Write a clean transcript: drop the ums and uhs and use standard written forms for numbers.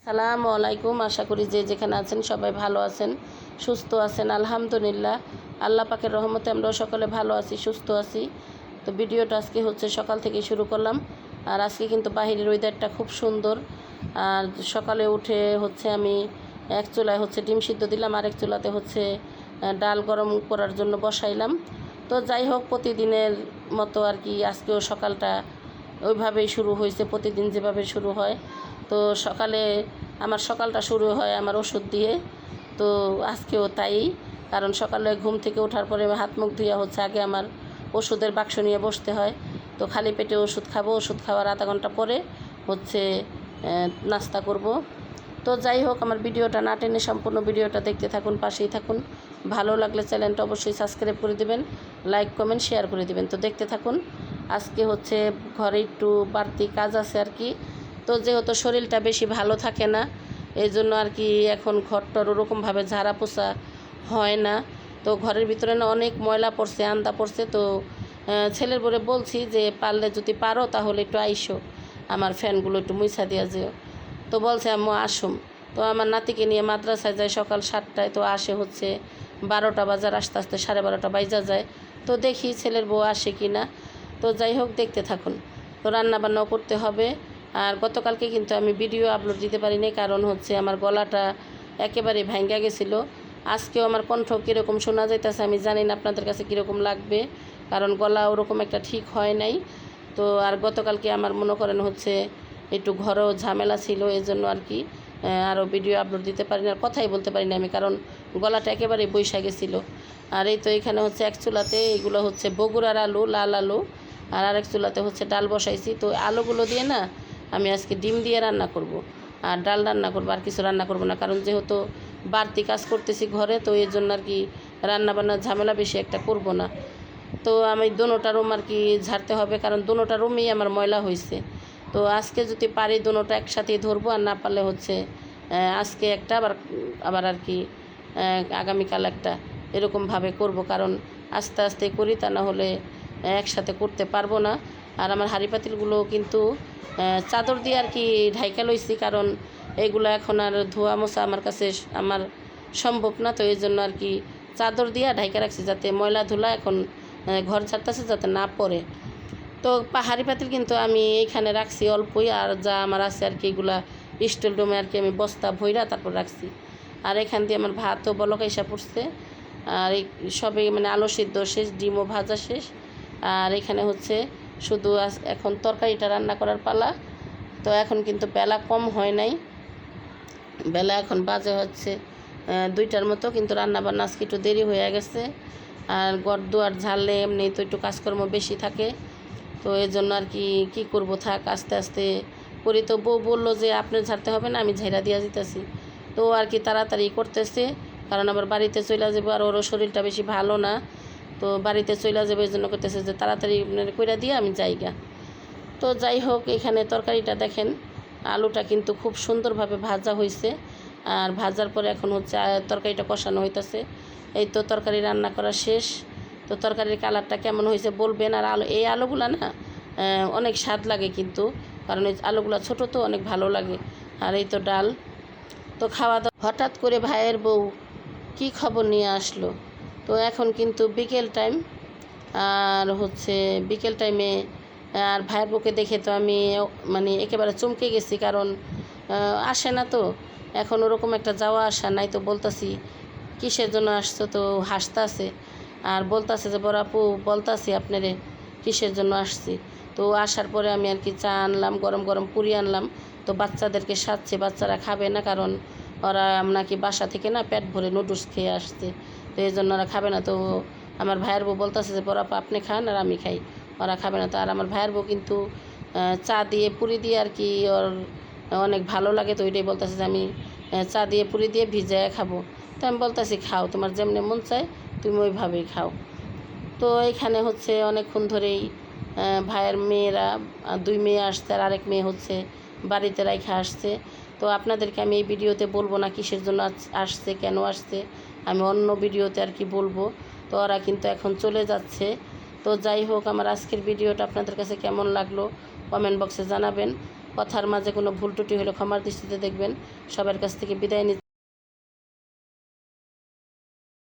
আসসালামু আলাইকুম। আশা করি যে যেখানে আছেন সবাই ভালো আছেন, সুস্থ আছেন। আলহামদুলিল্লাহ, আল্লাহ পাকের রহমতে আমরাও সকলে ভালো আছি, সুস্থ আছি। তো ভিডিওটা আজকে হচ্ছে সকাল থেকে শুরু করলাম। আর আজকে কিন্তু বাহিরের ওয়েদারটা খুব সুন্দর। আর সকালে উঠে হচ্ছে আমি এক চুলায় হচ্ছে ডিম সিদ্ধ দিলাম, আর এক চুলাতে হচ্ছে ডাল গরম করার জন্য বসাইলাম। তো যাই হোক, প্রতিদিনের মতো আর কি আজকেও সকালটা ওইভাবেই শুরু হয়েছে, প্রতিদিন যেভাবে শুরু হয়। তো সকালে আমার সকালটা শুরু হয় আমার ওষুধ দিয়ে। তো আজকেও তাই, কারণ সকালে ঘুম থেকে ওঠার পরে হাত মুখ ধুয়ে হচ্ছে আগে আমার ওষুধের বাক্স নিয়ে বসতে হয়। তো খালি পেটে ওষুধ খাবো, ওষুধ খাওয়ার আধা ঘন্টা পরে হচ্ছে নাস্তা করব। তো যাই হোক, আমার ভিডিওটা না টেনে সম্পূর্ণ ভিডিওটা দেখতে থাকুন, পাশেই থাকুন। ভালো লাগলে চ্যানেলটা অবশ্যই সাবস্ক্রাইব করে দেবেন, লাইক কমেন্ট শেয়ার করে দেবেন। তো দেখতে থাকুন। আজকে হচ্ছে ঘরে একটু বাড়তি কাজ আছে আর কি। তো যেহেতু শরীরটা বেশি ভালো থাকে না, এই জন্য আর কি এখন ঘরটর ওরকমভাবে ঝাড়া পোছা হয় না। তো ঘরের ভিতরে না অনেক ময়লা পড়ছে, আন্দা পড়ছে। তো ছেলের বলে বলছি যে পারলে যদি পারো তাহলে একটু আইসো, আমার ফ্যানগুলো একটু মুছা দিয়া যেও। তো বলছে আম্মু আসুম। তো আমার নাতিকে নিয়ে মাদ্রাসায় যায় সকাল 7টায়, তো আসে হচ্ছে 12টা বাজার, আস্তে আস্তে 12:30 বাইজা যায়। তো দেখি ছেলের বউ আসে কি না। তো যাই হোক, দেখতে থাকুন। তো রান্নাবান্নাও করতে হবে। আর গতকালকে কিন্তু আমি ভিডিও আপলোড দিতে পারিনি, কারণ হচ্ছে আমার গলাটা একেবারে ভাঙ্গা গেছিলো। আজকেও আমার কণ্ঠ কীরকম শোনা যাইতেছে আমি জানি না আপনাদের কাছে কীরকম লাগবে, কারণ গলা ওরকম একটা ঠিক হয় নাই। তো আর গতকালকে আমার মনে করেন হচ্ছে একটু ঘরেও ঝামেলা ছিল, এই জন্য আর কি আরও ভিডিও আপলোড দিতে পারি না, কথাই বলতে পারি না আমি, কারণ গলাটা একেবারে বৈশা গেছিলো। আর এই তো এখানে হচ্ছে এক চুলাতে এগুলো হচ্ছে বগুড়ার আলু, লাল আলু, আর আরেক চুলাতে হচ্ছে ডাল বসাইছি। তো আলুগুলো দিয়ে না আমি আজকে ডিম দিয়ে রান্না করব, আর ডাল রান্না করবো, আর কিছু রান্না করব না, কারণ যেহেতু বাড়তি কাজ করতেছি ঘরে, তো এর জন্য আর কি রান্নাবান্নার ঝামেলা বেশি একটা করব না। তো আমি দোনোটা রুম আর কি ঝাড়তে হবে, কারণ দোনোটা রুমেই আমার ময়লা হয়েছে। তো আজকে যদি পারি দোনোটা একসাথেই ধরবো, আর না পারলে হচ্ছে আজকে একটা আবার আবার আর কি আগামীকাল একটা, এরকমভাবে করব, কারণ আস্তে আস্তে করি, তা না হলে একসাথে করতে পারবো না। আর আমার হাঁড়ি পাতিলগুলো কিন্তু চাদর দিয়ে আর কি ঢাইকা লইছি, কারণ এগুলো এখন আর ধোয়া মোছা আমার কাছে আমার সম্ভব না। তো এই জন্য আর কি চাদর দিয়ে ঢাইকা রাখছি, যাতে ময়লা ধুলা এখন ঘর ছাড়তেছে যাতে না পড়ে। তো হাঁড়ি পাতিল কিন্তু আমি এইখানে রাখছি অল্পই, আর যা আমার আছে আর কি এগুলা স্টিল ডোমে আর কি আমি বস্তা ভইরা তারপর রাখছি। আর এখান দিয়ে আমার ভাতও বলকাইসা পড়ছে, আর এই সবে মানে আলু সিদ্ধ শেষ, ডিমও ভাজা শেষ। আর এখানে হচ্ছে শুধু এখন তরকারিটা রান্না করার পালা। তো এখন কিন্তু বেলা কম হয় নাই, বেলা এখন বাজে হচ্ছে 2টার মতো, কিন্তু রান্নাবান্না আজকে একটু দেরি হয়ে গেছে। আর ঘর দুয়ার ঝাড়লে এমনি তো একটু কাজকর্ম বেশি থাকে, তো এর জন্য আর কি কী করবো, থাক আস্তে আস্তে করি। তো বউ বললো যে আপনার ঝাড়তে হবে না, আমি ঝাইরা দিয়া দিতেছি। তো আর কি তাড়াতাড়ি করতেছে, কারণ আবার বাড়িতে চলে যাবো, আর ওরও শরীরটা বেশি ভালো না। তো বাড়িতে চলে যাবে, এই জন্য করতেছে যে তাড়াতাড়ি কইরা দিয়ে আমি যাইগা। তো যাই হোক, এখানে তরকারিটা দেখেন, আলুটা কিন্তু খুব সুন্দরভাবে ভাজা হয়েছে। আর ভাজার পরে এখন হচ্ছে তরকারিটা কষানো হইতেছে। এই তো তরকারি রান্না করা শেষ। তো তরকারির কালারটা কেমন হয়েছে বলবেন। আর এই আলুগুলো না অনেক স্বাদ লাগে কিন্তু, কারণ এই আলুগুলো ছোটো তো অনেক ভালো লাগে। আর এই তো ডাল। তো খাওয়া দাওয়া হঠাৎ করে ভাইয়ের বউ কী খবর নিয়ে আসলো। তো এখন কিন্তু বিকেল টাইম, আর হচ্ছে বিকেল টাইমে আর ভাইয়ের বউকে দেখে তো আমি মানে একেবারে চমকে গেছি, কারণ আসে না তো এখন ওরকম একটা যাওয়া আসা নাই। তো বলতাছি কিসের জন্য আসছো, তো হাসতাছে আর বলতাছে যে বড় আপু বলতাছি আপনারে কিসের জন্য আসছি। তো আসার পরে আমি আর কি চা আনলাম, গরম গরম পুরি আনলাম। তো বাচ্চাদেরকে সাথে, বাচ্চারা খাবে না, কারণ ওরা নাকি বাসা থেকে না পেট ভরে নুডলস খেয়ে আসছে, তো এই জন্য ওরা খাবে না। তো আমার ভাইয়ের বউ বলতেছে যে বড় আপু আপনি খান আর আমি খাই, ওরা খাবে না। তো আর আমার ভাইয়ের বউ কিন্তু চা দিয়ে পুরি দিয়ে আর কি ওর অনেক ভালো লাগে, তো ওইটাই বলতেছে যে আমি চা দিয়ে পুরি দিয়ে ভিজায় খাবো। তো আমি বলতেছি খাও, তোমার যেমনি মন চায় তুমি ওইভাবেই খাও। তো এইখানে হচ্ছে অনেকক্ষণ ধরেই ভাইয়ের মেয়েরা 2 মেয়ে আসছে, আর আরেক মেয়ে হচ্ছে বাড়িতে রাইখা আসছে। তো আপনাদেরকে আমি এই ভিডিওতে বলবো না কিসের জন্য আসছে, কেন আসছে, আমি অন্য ভিডিওতে আর কি বলবো। তো ওরা কিন্তু এখন চলে যাচ্ছে। তো যাই হোক, আমার আজকের ভিডিওটা আপনাদের কাছে কেমন লাগলো কমেন্ট বক্সে জানাবেন। কথার মাঝে কোনো ভুল ত্রুটি হলে ক্ষমার দৃষ্টিতে দেখবেন। সবার কাছ থেকে বিদায় নিচ্ছি।